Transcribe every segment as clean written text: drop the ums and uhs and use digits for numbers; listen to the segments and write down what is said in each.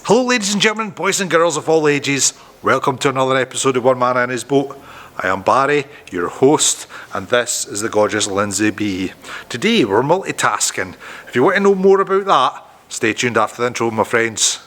Hello ladies and gentlemen, boys and girls of all ages, welcome to another episode of One Man and His Boat. I am Barry, your host, and this is the gorgeous Lindsay B. Today we're multitasking. If you want to know more about that, stay tuned after the intro, my friends.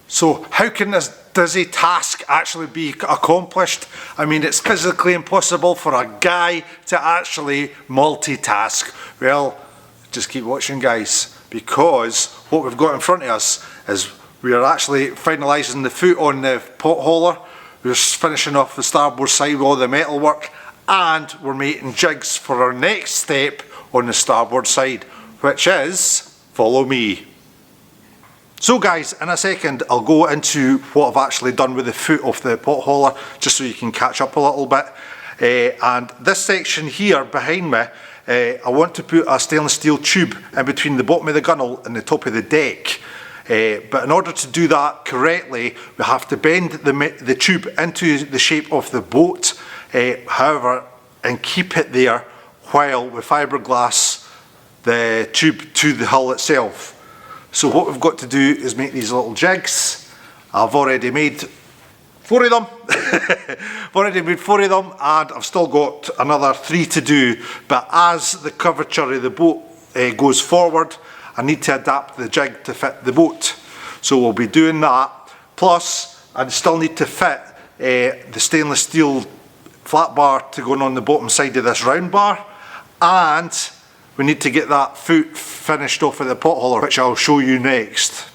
So how can this dizzy task actually be accomplished? I mean, it's physically impossible for a guy to actually multitask. Well, just keep watching, guys, because what we've got in front of us is we are actually finalising the foot on the pot hauler. We're finishing off the starboard side with all the metal work, and we're making jigs for our next step on the starboard side, which is follow me. So guys, in a second I'll go into what I've actually done with the foot of the pot hauler, just so you can catch up a little bit. And this section here behind me, I want to put a stainless steel tube in between the bottom of the gunnel and the top of the deck. But in order to do that correctly, we have to bend the tube into the shape of the boat, however, and keep it there while we fiberglass the tube to the hull itself. So what we've got to do is make these little jigs. I've already made 4 of them. I've already made 4 of them, and I've still got another 3 to do. But as the curvature of the boat goes forward, I need to adapt the jig to fit the boat. So we'll be doing that. Plus, I still need to fit the stainless steel flat bar to go on the bottom side of this round bar, and we need to get that foot finished off with the pot hauler, which I'll show you next.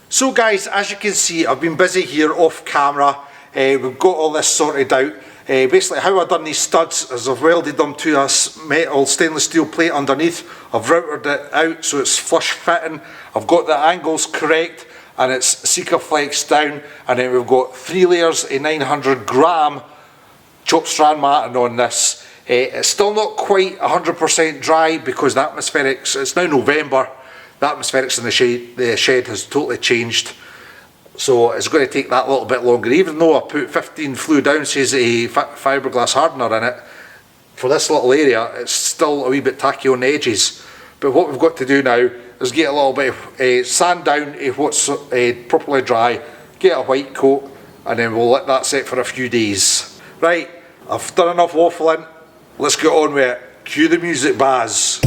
So guys, as you can see, I've been busy here off camera. We've got all this sorted out. Basically how I've done these studs is I've welded them to a metal stainless steel plate underneath. I've routed it out so it's flush fitting. I've got the angles correct, and it's Sikaflex down, and then we've got 3 layers of 900 gram chopped strand matting on this. It's still not quite 100% dry because the atmospherics, it's now November, the atmospherics in the shed has totally changed. So it's going to take that little bit longer. Even though I put 15 fluid ounces of fiberglass hardener in it, for this little area, it's still a wee bit tacky on the edges. But what we've got to do now is get a little bit of sand down to what's properly dry, get a white coat, and then we'll let that set for a few days. Right, I've done enough waffling. Let's get on with it. Cue the music, Baz.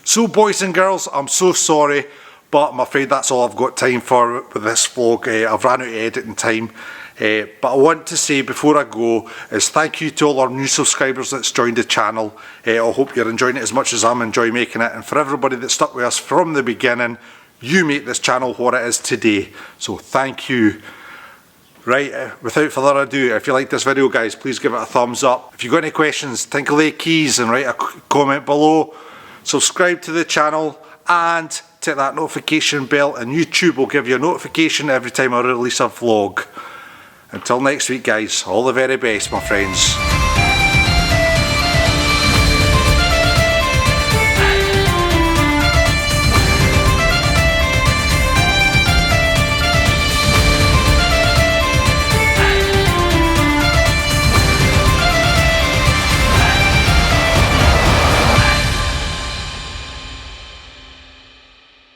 So boys and girls, I'm so sorry, but I'm afraid that's all I've got time for with this vlog. I've ran out of editing time. But I want to say before I go is thank you to all our new subscribers that's joined the channel. I hope you're enjoying it as much as I'm enjoying making it, and for everybody that stuck with us from the beginning, you make this channel what it is today, so thank you. Right, without further ado, if you like this video guys, please give it a thumbs up. If you've got any questions, tinkle the keys and write a comment below. Subscribe to the channel and hit that notification bell, and YouTube will give you a notification every time I release a vlog. Until next week guys, all the very best my friends.